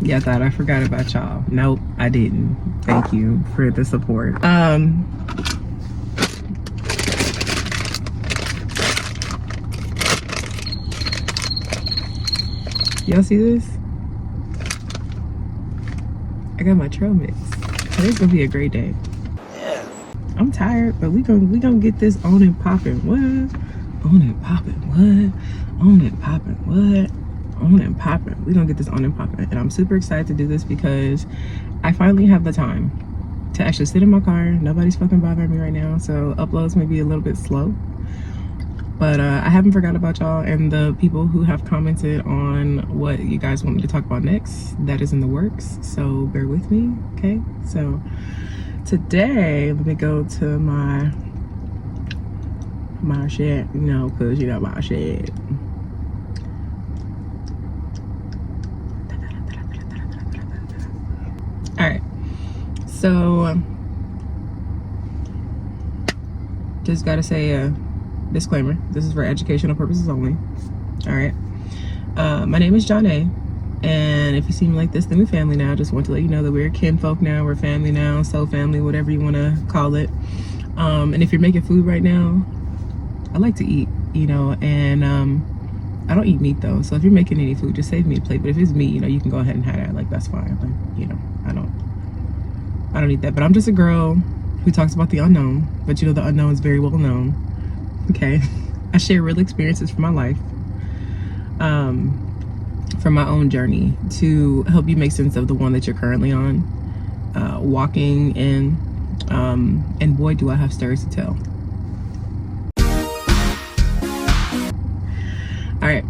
Yeah, I thought I forgot about y'all. Nope, I didn't. Thank you for the support. Y'all see this? I got my trail mix. Today's gonna be a great day. Yeah. I'm tired, but we gonna get this on and popping. What? On and popping. What? On and popping. What? On and popping. We're gonna get this on and popping, and I'm super excited to do this because I finally have the time to actually sit in my car. Nobody's fucking bothering me right now, so uploads may be a little bit slow, but I haven't forgot about y'all and the people who have commented on what you guys want me to talk about next. That is in the works, so bear with me. Okay, so today let me go to my shit, you know, because you know my shit. All right, so just gotta say a disclaimer. This is for educational purposes only. All right, my name is Janae, and if you see me like this, then we're family now. Just want to let you know that we're kinfolk now. We're family now, soul family, whatever you want to call it. And if you're making food right now, I like to eat, you know, and I don't eat meat though, so if you're making any food, just save me a plate. But if it's meat, you know, you can go ahead and have that. Like, that's fine. Like, you know, I don't eat that. But I'm just a girl who talks about the unknown, but you know, the unknown is very well known. Okay, I share real experiences from my life, from my own journey, to help you make sense of the one that you're currently on, walking in, and boy, do I have stories to tell. All right,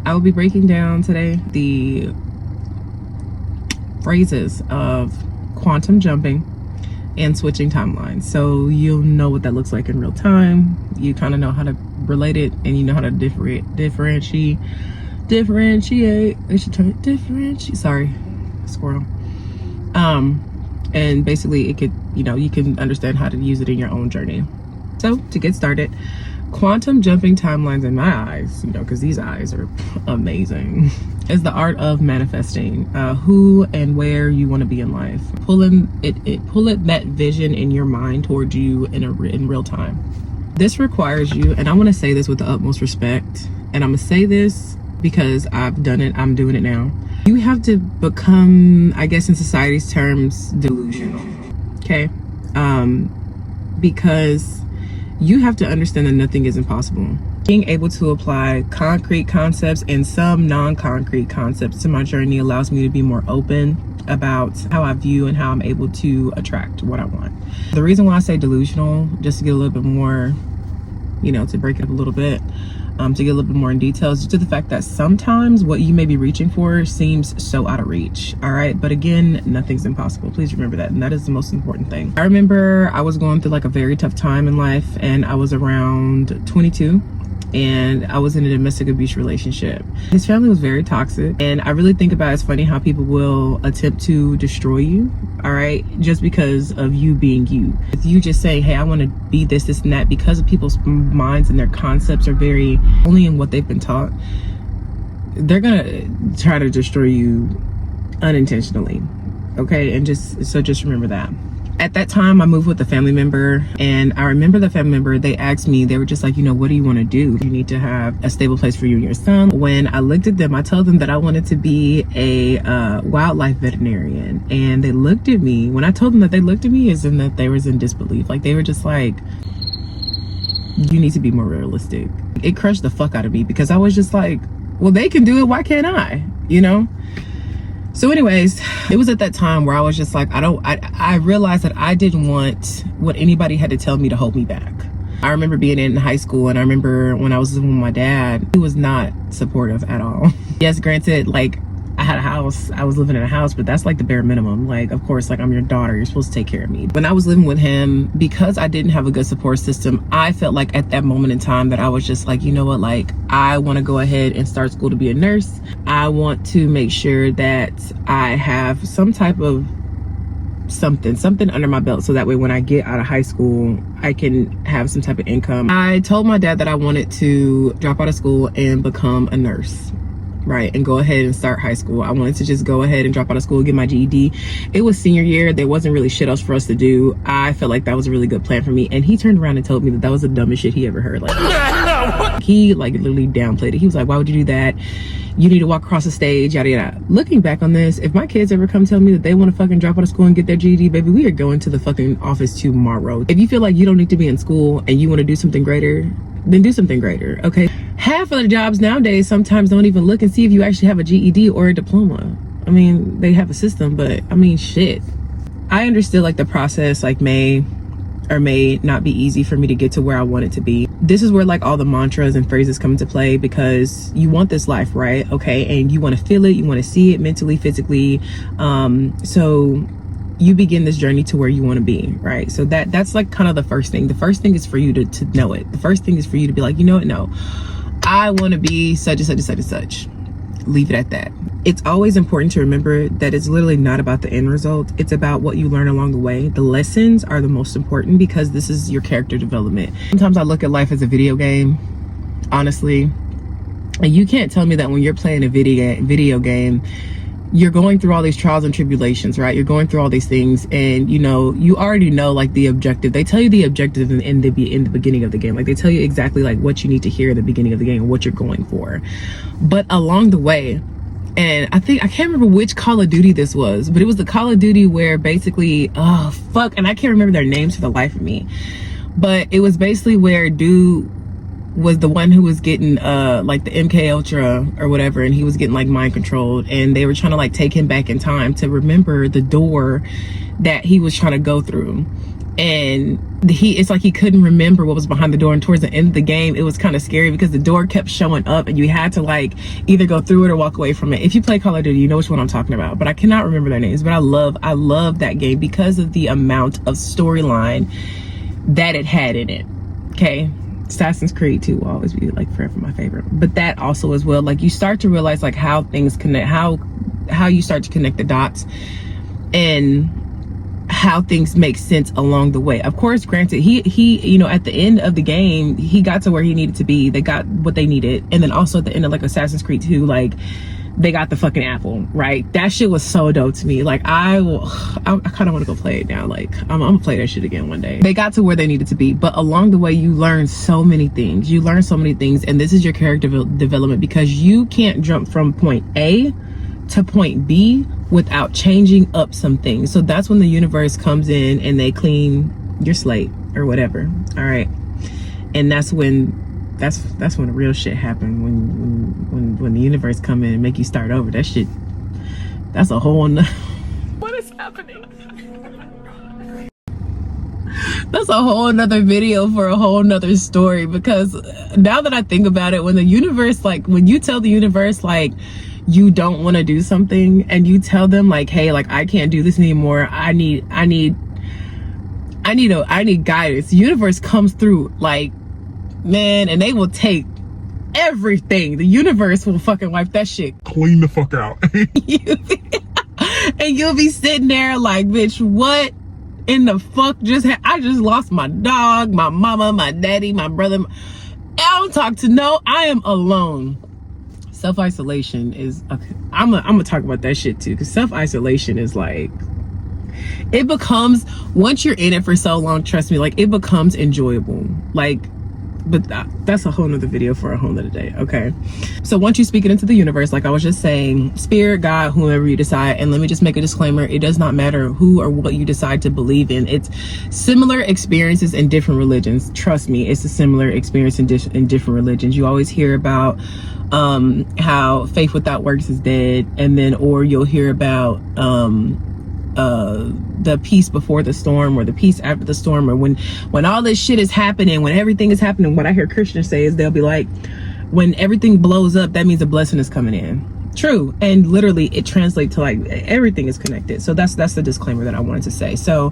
I will be breaking down today the phrases of quantum jumping and switching timelines, so you'll know what that looks like in real time. You kind of know how to relate it, and you know how to differentiate. Sorry, squirrel. And basically it could, you know, you can understand how to use it in your own journey. So to get started, quantum jumping timelines, in my eyes, you know, because these eyes are amazing, is the art of manifesting who and where you want to be in life. Pulling that vision in your mind towards you in real time. This requires you, and I want to say this with the utmost respect, and I'm gonna say this because I've done it, I'm doing it now. You have to become, I guess in society's terms, delusional. Okay, because you have to understand that nothing is impossible. Being able to apply concrete concepts and some non-concrete concepts to my journey allows me to be more open about how I view and how I'm able to attract what I want. The reason why I say delusional, just to get a little bit more, you know, to break it up a little bit, to get a little bit more in details, due to the fact that sometimes what you may be reaching for seems so out of reach. All right, but again, nothing's impossible. Please remember that, and that is the most important thing. I remember I was going through like a very tough time in life, and I was around 22, and I was in a domestic abuse relationship. His family was very toxic, and I really think about, it's funny how people will attempt to destroy you, all right, just because of you being you. If you just say, hey, I want to be this, and that, because of people's minds and their concepts are very only in what they've been taught, they're gonna try to destroy you unintentionally, okay? And just remember that. At that time, I moved with a family member, and I remember the family member, they asked me, they were just like, you know, what do you want to do? You need to have a stable place for you and your son. When I looked at them, I told them that I wanted to be a wildlife veterinarian, and they looked at me. When I told them that, they looked at me as in that they was in disbelief. Like, they were just like, you need to be more realistic. It crushed the fuck out of me, because I was just like, well, they can do it, why can't I? You know? So anyways, it was at that time where I was just like, I realized that I didn't want what anybody had to tell me to hold me back. I remember being in high school, and I remember when I was living with my dad, he was not supportive at all. Yes, granted, like, I had a house, I was living in a house, but that's like the bare minimum. Like, of course, like, I'm your daughter, you're supposed to take care of me. When I was living with him, because I didn't have a good support system, I felt like at that moment in time that I was just like, you know what, like, I want to go ahead and start school to be a nurse. I want to make sure that I have some type of something under my belt, so that way when I get out of high school, I can have some type of income. I told my dad that I wanted to drop out of school and become a nurse. right, and go ahead and start high school. I wanted to just go ahead and drop out of school, get my GED. It was senior year. There wasn't really shit else for us to do. I felt like that was a really good plan for me. And he turned around and told me that that was the dumbest shit he ever heard. Like, he like literally downplayed it. He was like, why would you do that? You need to walk across the stage, yada yada. Looking back on this, if my kids ever come tell me that they want to fucking drop out of school and get their GED, baby, we are going to the fucking office tomorrow. If you feel like you don't need to be in school and you want to do something greater, then do something greater, okay? Half of the jobs nowadays sometimes don't even look and see if you actually have a GED or a diploma. I mean, they have a system, but I mean, shit. I understood like the process like may or may not be easy for me to get to where I want it to be. This is where like all the mantras and phrases come into play, because you want this life, right? Okay, and you want to feel it, you want to see it mentally, physically. So you begin this journey to where you want to be, right? So that's like kind of the first thing. The first thing is for you to know it. The first thing is for you to be like, you know what? No, I want to be such and such and such and such. Leave it at that. It's always important to remember that it's literally not about the end result. It's about what you learn along the way. The lessons are the most important because this is your character development. Sometimes I look at life as a video game, honestly. And you can't tell me that when you're playing a video game, you're going through all these trials and tribulations, right? You're going through all these things, and you know, you already know like the objective. They tell you the objective in the beginning of the game. Like they tell you exactly like what you need to hear in the beginning of the game, what you're going for. But along the way, and I can't remember which Call of Duty this was, but it was the Call of Duty where basically, oh fuck, and I can't remember their names for the life of me. But it was basically where dude was the one who was getting like the MK Ultra or whatever, and he was getting like mind controlled, and they were trying to like take him back in time to remember the door that he was trying to go through. And it's like he couldn't remember what was behind the door, and towards the end of the game it was kind of scary because the door kept showing up and you had to like either go through it or walk away from it. If you play Call of Duty, you know which one I'm talking about, but I cannot remember their names. But I love that game because of the amount of storyline that it had in it. Okay, Assassin's Creed 2 will always be like forever my favorite, but that also as well, like you start to realize like how things connect, how you start to connect the dots and how things make sense along the way. Of course, granted, he you know, at the end of the game he got to where he needed to be. They got what they needed, and then also at the end of like Assassin's Creed 2, like they got the fucking apple, right? That shit was so dope to me. Like I kind of want to go play it now. Like I'm gonna play that shit again one day. They got to where they needed to be, but along the way you learn so many things. And this is your character development, because you can't jump from point A to point B without changing up some things. So that's when the universe comes in and they clean your slate or whatever. All right, and that's when the real shit happen, when the universe come in and make you start over. That shit, that's a whole what is happening? That's a whole nother video for a whole nother story, because now that I think about it, when the universe, like when you tell the universe like you don't want to do something, and you tell them like, hey, like I can't do this anymore, I need guidance, the universe comes through like, man, and they will take everything. The universe will fucking wipe that shit clean the fuck out. And you'll be sitting there like, bitch, what in the fuck I just lost my dog, my mama, my daddy, my brother. I don't talk to I am alone. Self-isolation is okay. I'm gonna talk about that shit too, because self-isolation is like, it becomes, once you're in it for so long, trust me, like it becomes enjoyable. Like, but that's a whole nother video for a whole nother day. Okay, so once you speak it into the universe, like I was just saying, spirit, God, whoever you decide. And let me just make a disclaimer, it does not matter who or what you decide to believe in. It's similar experiences in different religions. Trust me, it's a similar experience in different religions. You always hear about how faith without works is dead, and then or you'll hear about the peace before the storm, or the peace after the storm, or when all this shit is happening, when everything is happening. What I hear Christians say is they'll be like, when everything blows up, that means a blessing is coming in. True, and literally it translates to like everything is connected. So that's the disclaimer that I wanted to say. So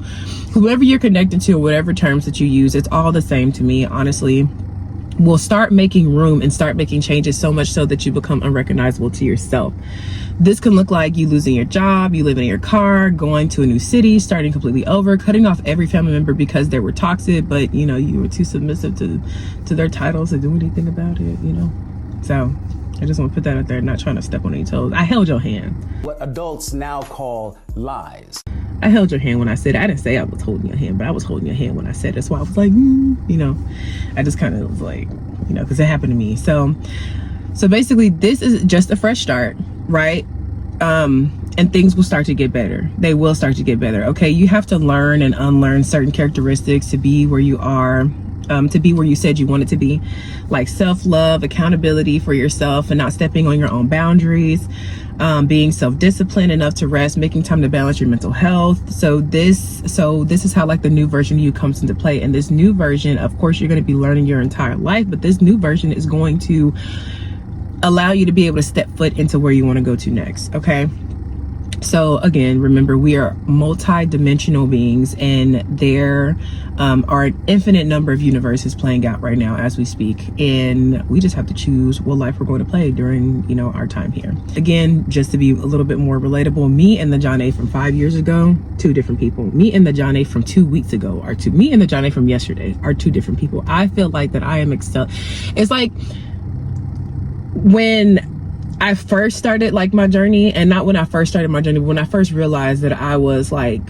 whoever you're connected to, whatever terms that you use, it's all the same to me, honestly. Will start making room and start making changes, so much so that you become unrecognizable to yourself. This can look like you losing your job, you living in your car, going to a new city, starting completely over, cutting off every family member because they were toxic, but you know, you were too submissive to their titles to do anything about it, you know. So I just want to put that out there, not trying to step on any toes. I held your hand. What adults now call lies. I held your hand when I said it. I didn't say I was holding your hand, but I was holding your hand when I said it. That's why I was like, you know, I just kind of was like, you know, because it happened to me. So basically this is just a fresh start, right? And things will start to get better. They will start to get better. Okay. You have to learn and unlearn certain characteristics to be where you are, to be where you said you wanted to be, like self-love, accountability for yourself and not stepping on your own boundaries, being self-disciplined enough to rest, making time to balance your mental health. So this is how like the new version of you comes into play. And this new version, of course, you're going to be learning your entire life, but this new version is going to allow you to be able to step foot into where you want to go to next. Okay. So again, remember, we are multi-dimensional beings, and there are an infinite number of universes playing out right now as we speak, and we just have to choose what life we're going to play during, you know, our time here. Again, just to be a little bit more relatable, me and the John A from 5 years ago, two different people. Me and the John A from 2 weeks ago are two. Me and the John A from yesterday are two different people. I feel like that I am it's like when I first started like my journey, and not when I first started my journey, but when I first realized that I was like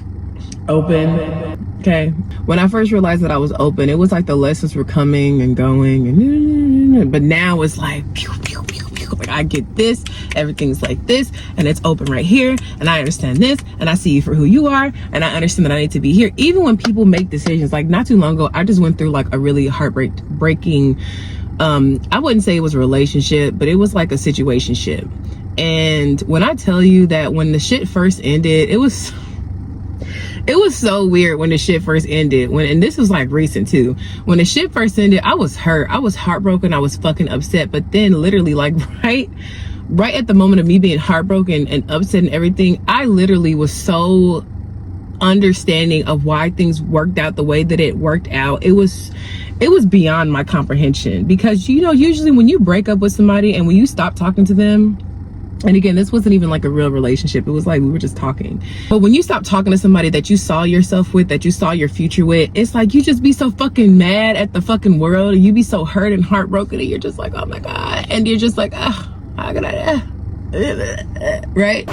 open. Okay. When I first realized that I was open, it was like the lessons were coming and going, and but now it's like pew, pew, pew, pew. Like I get this, everything's like this, and it's open right here, and I understand this, and I see you for who you are, and I understand that I need to be here. Even when people make decisions, like not too long ago, I just went through like a really breaking I wouldn't say it was a relationship, but it was like a situationship. And when I tell you that when the shit first ended, it was so weird when the shit first ended. And this was like recent too. When the shit first ended, I was hurt. I was heartbroken. I was fucking upset. But then literally like right at the moment of me being heartbroken and upset and everything, I literally was so understanding of why things worked out the way that it worked out. It was beyond my comprehension, because, you know, usually when you break up with somebody and when you stop talking to them, and again, this wasn't even like a real relationship, it was like we were just talking, but when you stop talking to somebody that you saw yourself with, that you saw your future with, it's like you just be so fucking mad at the fucking world, and you be so hurt and heartbroken, and you're just like, oh my God, and you're just like, oh, how could I, right?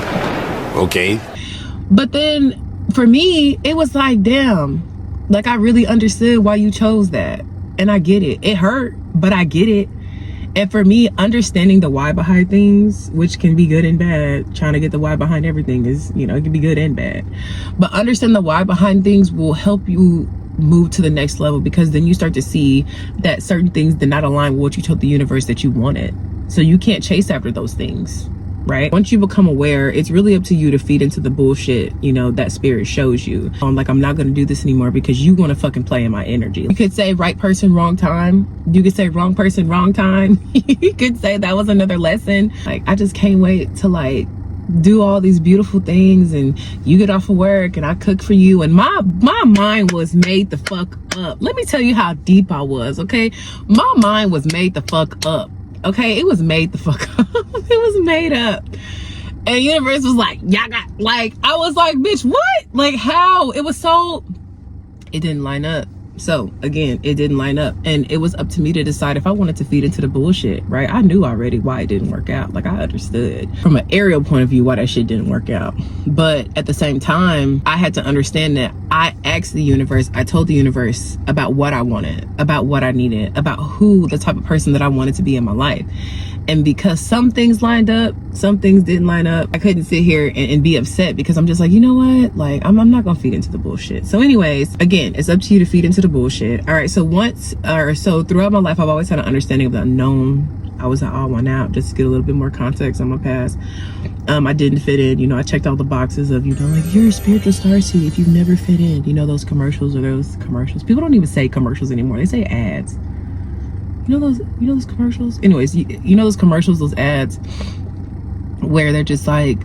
Okay. But then for me, it was like, damn, like I really understood why you chose that. And I get it. It hurt, but I get it. And for me, understanding the why behind things, which can be good and bad, trying to get the why behind everything is, you know, it can be good and bad. But understand the why behind things will help you move to the next level, because then you start to see that certain things did not align with what you told the universe that you wanted. So you can't chase after those things. Right? Once you become aware, it's really up to you to feed into the bullshit, you know, that spirit shows you. Like, I'm not going to do this anymore because you want to fucking play in my energy. You could say right person, wrong time. You could say wrong person, wrong time. You could say that was another lesson. Like, I just can't wait to like do all these beautiful things, and you get off of work and I cook for you, and my mind was made the fuck up. Let me tell you how deep I was. Okay. My mind was made the fuck up. Okay, it was made the fuck up. It was made up. And the universe was like, y'all got, like, I was like, bitch, what? Like, how? It was so, it didn't line up. So again, it didn't line up, and it was up to me to decide if I wanted to feed into the bullshit, right? I knew already why it didn't work out. Like, I understood from an aerial point of view why that shit didn't work out. But at the same time, I had to understand that I asked the universe, I told the universe about what I wanted, about what I needed, about who, the type of person that I wanted to be in my life. And because some things lined up, some things didn't line up, I couldn't sit here and be upset, because I'm just like, you know what? Like, I'm not gonna feed into the bullshit. So anyways, again, it's up to you to feed into the bullshit. All right, so throughout my life, I've always had an understanding of the unknown. I was an odd one out, just to get a little bit more context on my past. I didn't fit in, you know, I checked all the boxes of, you know, like, you're a spiritual starseed if you've never fit in. You know, those commercials. People don't even say commercials anymore. They say ads. You know those commercials? Anyways, you know those commercials, those ads where they're just like,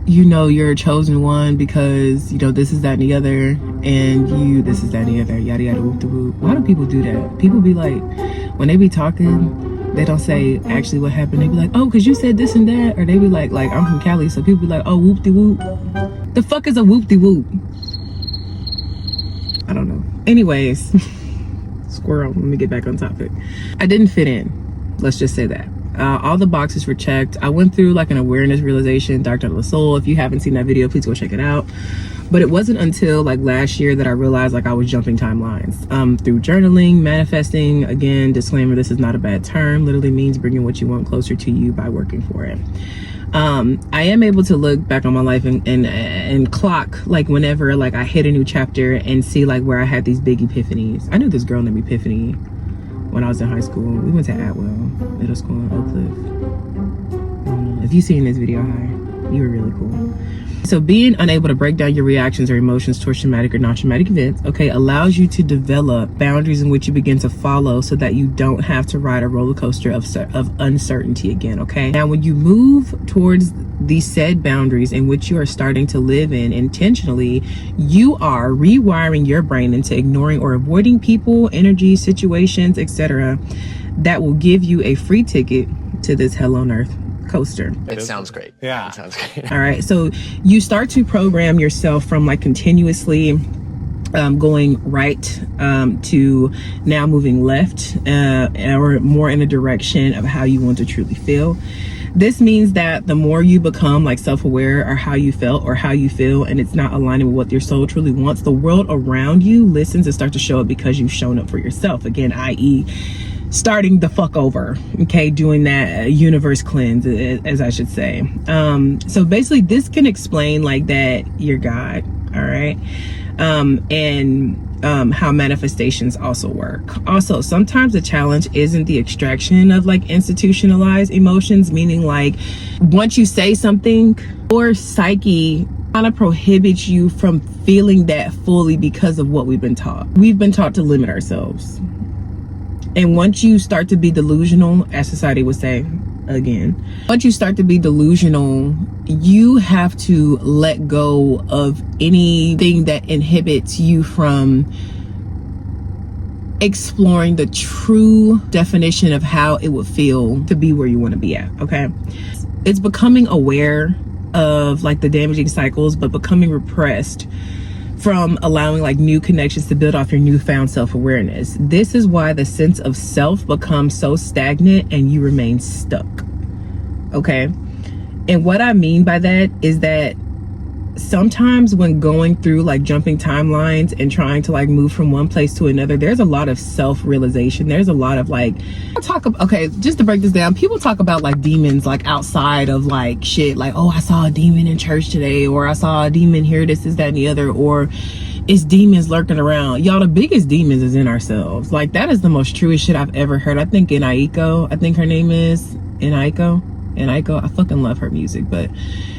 you know, you're a chosen one because, you know, this is that and the other, and this is that and the other, yada yada whoop de whoop. Why do people do that? People be like, when they be talking, they don't say actually what happened. They be like, oh, because you said this and that. Or they be like I'm from Cali, so people be like, oh, whoop de whoop. The fuck is a whoop de whoop? I don't know. Anyways. Squirrel, let me get back on topic. I didn't fit in, let's just say that. All the boxes were checked. I went through like an awareness realization, Dark Night of the Soul. If you haven't seen that video, please go check it out. But it wasn't until like last year that I realized like I was jumping timelines through journaling, manifesting. Again, disclaimer, this is not a bad term. Literally means bringing what you want closer to you by working for it. I am able to look back on my life and clock like whenever like I hit a new chapter and see like where I had these big epiphanies. I knew this girl named Epiphany when I was in high school. We went to Atwell Middle School in Oak Cliff. If you've seen this video, hi, you were really cool. So being unable to break down your reactions or emotions towards traumatic or non-traumatic events, okay, allows you to develop boundaries in which you begin to follow so that you don't have to ride a roller coaster of uncertainty again, okay? Now, when you move towards these said boundaries in which you are starting to live in intentionally, you are rewiring your brain into ignoring or avoiding people, energy, situations, etc. that will give you a free ticket to this hell on earth coaster. It sounds great. Yeah. It sounds great. All right. So you start to program yourself from like continuously going right to now moving left or more in a direction of how you want to truly feel. This means that the more you become like self-aware or how you felt or how you feel, and it's not aligning with what your soul truly wants, the world around you listens and starts to show up because you've shown up for yourself. Again, i.e., starting the fuck over, okay, doing that universe cleanse, as I should say. So basically this can explain like that you're God, all right, and how manifestations also work. Also, sometimes the challenge isn't the extraction of like institutionalized emotions, meaning like once you say something, your psyche kind of prohibits you from feeling that fully because of what we've been taught. We've been taught to limit ourselves. And once you start to be delusional, as society would say, again, once you start to be delusional, you have to let go of anything that inhibits you from exploring the true definition of how it would feel to be where you want to be at, okay? It's becoming aware of like the damaging cycles, but becoming repressed from allowing like new connections to build off your newfound self-awareness. This is why the sense of self becomes so stagnant and you remain stuck, okay? And what I mean by that is that sometimes when going through like jumping timelines and trying to like move from one place to another, there's a lot of self-realization. There's a lot of like, okay, just to break this down, people talk about like demons like outside of like shit, like, oh, I saw a demon in church today, or I saw a demon here, this, that, and the other, or it's demons lurking around. Y'all, the biggest demons is in ourselves. Like, that is the most truest shit I've ever heard. I think Inaiko, I think her name is Inaiko. I fucking love her music, but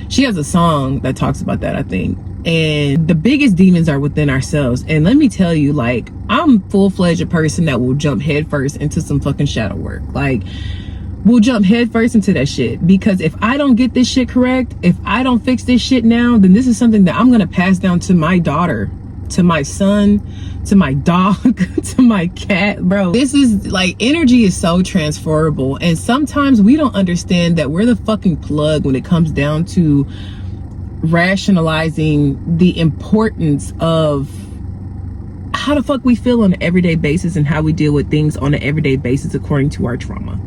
she has a song that talks about that, I think. And the biggest demons are within ourselves. And let me tell you, like, I'm full-fledged a person that will jump headfirst into some fucking shadow work. Like, we'll jump headfirst into that shit, because if I don't get this shit correct, if I don't fix this shit now, then this is something that I'm gonna pass down to my daughter, to my son, to my dog, to my cat. Bro, this is like, energy is so transferable, and sometimes we don't understand that we're the fucking plug when it comes down to rationalizing the importance of how the fuck we feel on an everyday basis and how we deal with things on an everyday basis according to our trauma,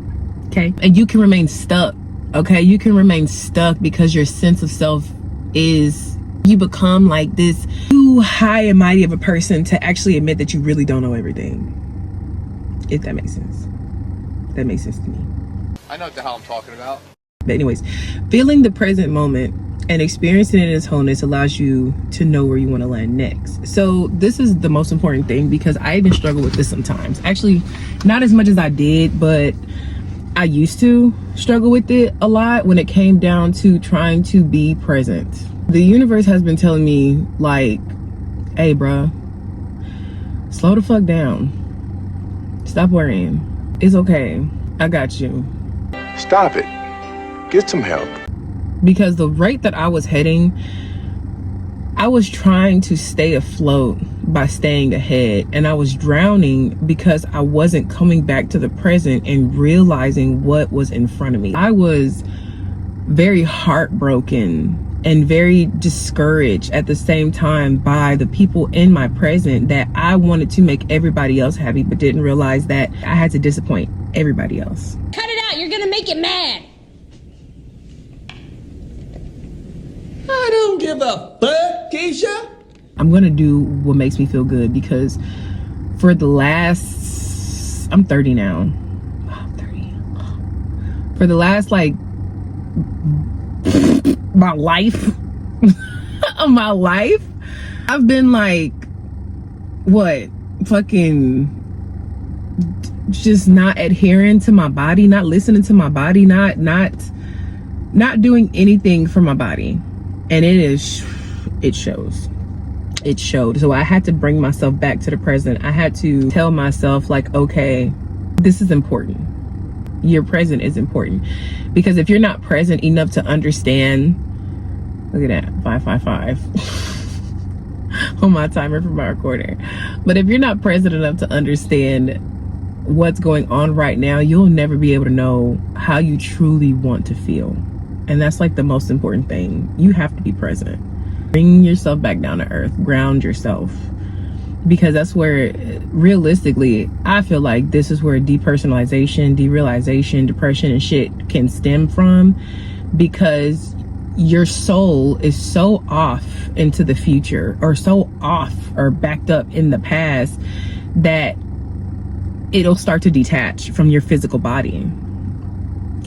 okay? And you can remain stuck, okay? You can remain stuck because your sense of self is, you become like this too high and mighty of a person to actually admit that you really don't know everything. If that makes sense. That makes sense to me. I know what the hell I'm talking about. But anyways, feeling the present moment and experiencing it in its wholeness allows you to know where you want to land next. So this is the most important thing, because I even struggle with this sometimes. Actually, not as much as I did, but I used to struggle with it a lot when it came down to trying to be present. The universe has been telling me, like, hey, bruh, slow the fuck down. Stop worrying. It's okay. I got you. Stop it. Get some help. Because the rate that I was heading, I was trying to stay afloat by staying ahead, and I was drowning because I wasn't coming back to the present and realizing what was in front of me. I was very heartbroken and very discouraged at the same time by the people in my present that I wanted to make everybody else happy, but didn't realize that I had to disappoint everybody else. Cut it out, you're gonna gonna make you mad. I don't give a fuck, Keisha. I'm gonna do what makes me feel good, because for the last, I'm 30 now. I'm 30. For the last, like, my life, of my life, I've been like, what, fucking just not adhering to my body, not listening to my body, not doing anything for my body. And it shows. It showed. So I had to bring myself back to the present. I had to tell myself, like, okay, this is important. Your present is important. Because if you're not present enough to understand, look at that, 555 on my timer for my recorder. But if you're not present enough to understand what's going on right now, you'll never be able to know how you truly want to feel. And that's like the most important thing. You have to be present. Bring yourself back down to earth. Ground yourself. Because that's where, realistically, I feel like this is where depersonalization, derealization, depression and shit can stem from. Because your soul is so off into the future, or so off or backed up in the past, that it'll start to detach from your physical body.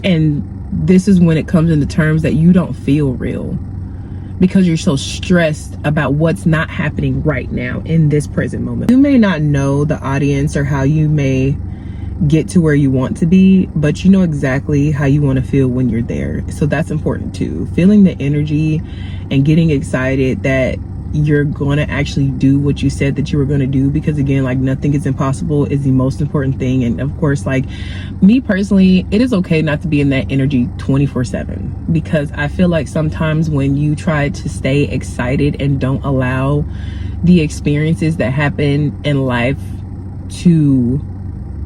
And this is when it comes into terms that you don't feel real, because you're so stressed about what's not happening right now in this present moment. You may not know the audience or how you may get to where you want to be, but you know exactly how you want to feel when you're there. So that's important too. Feeling the energy and getting excited that you're going to actually do what you said that you were going to do, because again, like, nothing is impossible is the most important thing. And of course, like, me personally, it is okay not to be in that energy 24/7, because I feel like sometimes when you try to stay excited and don't allow the experiences that happen in life to,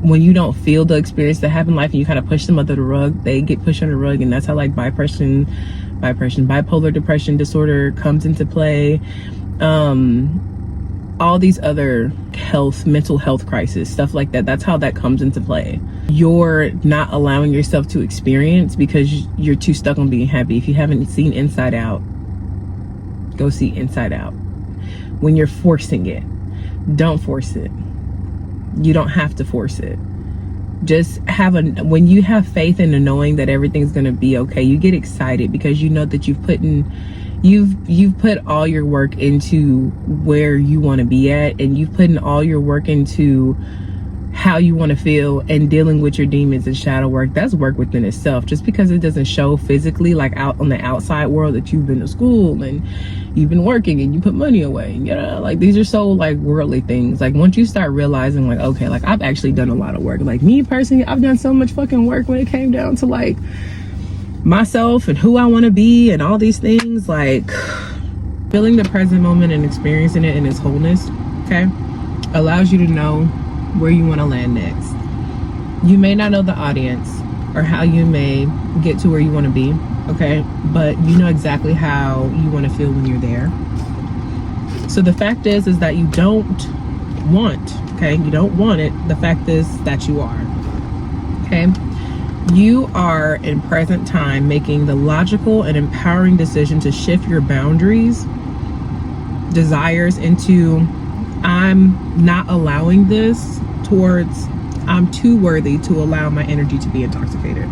when you don't feel the experience that happen in life and you kind of push them under the rug, they get pushed under the rug. And that's how, like, bipolar depression disorder comes into play. All these other mental health crisis, stuff like that. That's how that comes into play. You're not allowing yourself to experience because you're too stuck on being happy. If you haven't seen Inside Out, go see Inside Out. When you're forcing it, don't force it. You don't have to force it. Just when you have faith in the knowing that everything's going to be okay, you get excited because you know that you've put all your work into where you want to be at, and you've put in all your work into how you want to feel and dealing with your demons and shadow work. That's work within itself. Just because it doesn't show physically, like out on the outside world, that you've been to school and you've been working and you put money away, you know, like, these are so, like, worldly things. Like, once you start realizing, like, okay, like, I've actually done a lot of work. Like, me personally, I've done so much fucking work when it came down to, like, myself and who I want to be and all these things. Like, feeling the present moment and experiencing it in its wholeness, okay, allows you to know where you want to land next. You may not know the audience or how you may get to where you want to be, okay, but you know exactly how you want to feel when you're there. So the fact is that you don't want, okay, you don't want it. The fact is that you are, okay. You are in present time making the logical and empowering decision to shift your boundaries, desires into, I'm not allowing this, towards, I'm too worthy to allow my energy to be intoxicated.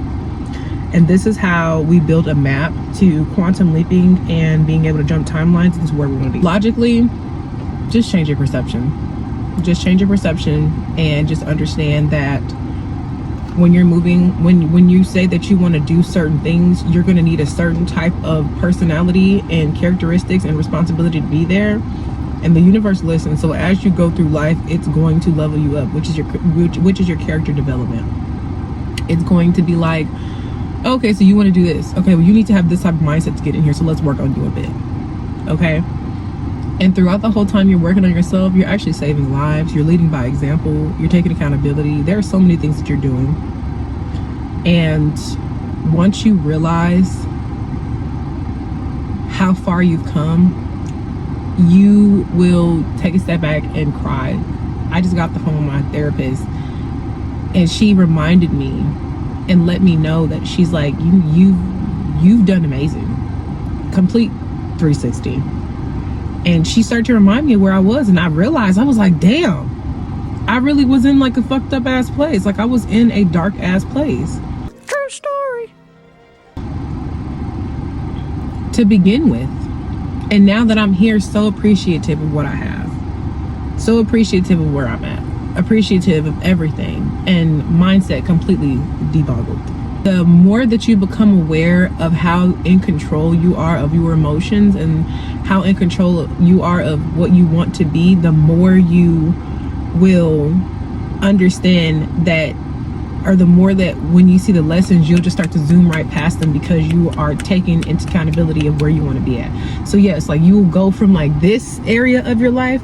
And this is how we build a map to quantum leaping and being able to jump timelines into where we want to be. Logically, just change your perception. Just change your perception and just understand that when you're moving, when you say that you want to do certain things, you're going to need a certain type of personality and characteristics and responsibility to be there. And the universe listens. So as you go through life, it's going to level you up, which is your character development. It's going to be like, okay, so you want to do this. Okay, well, you need to have this type of mindset to get in here. So let's work on you a bit. Okay. And throughout the whole time you're working on yourself, you're actually saving lives. You're leading by example. You're taking accountability. There are so many things that you're doing. And once you realize how far you've come, you will take a step back and cry. I just got the phone with my therapist, and she reminded me and let me know that she's like, you've done amazing, complete 360. And she started to remind me of where I was, and I realized, I was like, damn, I really was in like a fucked up ass place. Like I was in a dark ass place. True story. To begin with. And now that I'm here, so appreciative of what I have, so appreciative of where I'm at, appreciative of everything, and mindset completely deboggled. The more that you become aware of how in control you are of your emotions and how in control you are of what you want to be, the more you will understand that, or the more that when you see the lessons, you'll just start to zoom right past them because you are taking into accountability of where you want to be at. So yes, like you will go from like this area of your life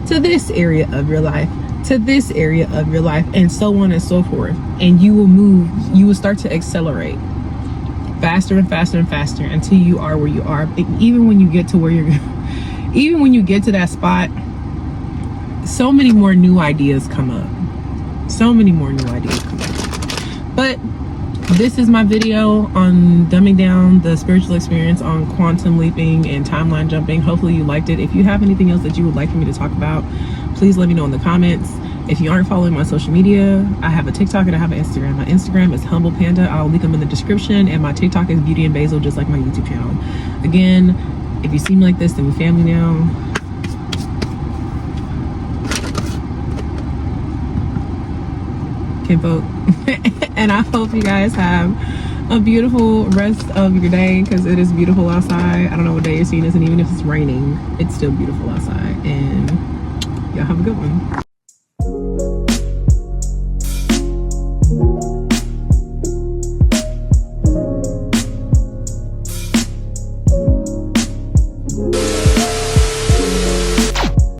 to this area of your life to this area of your life, and so on and so forth. And you will move, you will start to accelerate faster and faster and faster until you are where you are. Even when you get to where you're even when you get to that spot, so many more new ideas come up. So many more new ideas come up. But this is my video on dumbing down the spiritual experience on quantum leaping and timeline jumping. Hopefully you liked it. If you have anything else that you would like for me to talk about, please let me know in the comments. If you aren't following my social media, I have a TikTok and I have an Instagram. My Instagram is Humble Panda. I'll link them in the description, and my TikTok is Beauty and Basil, just like my YouTube channel. Again, if you see me like this, then we family now. Kinfolk. And I hope you guys have a beautiful rest of your day, because it is beautiful outside. I don't know what day you're seeing this, and even if it's raining, it's still beautiful outside. And y'all have a good one.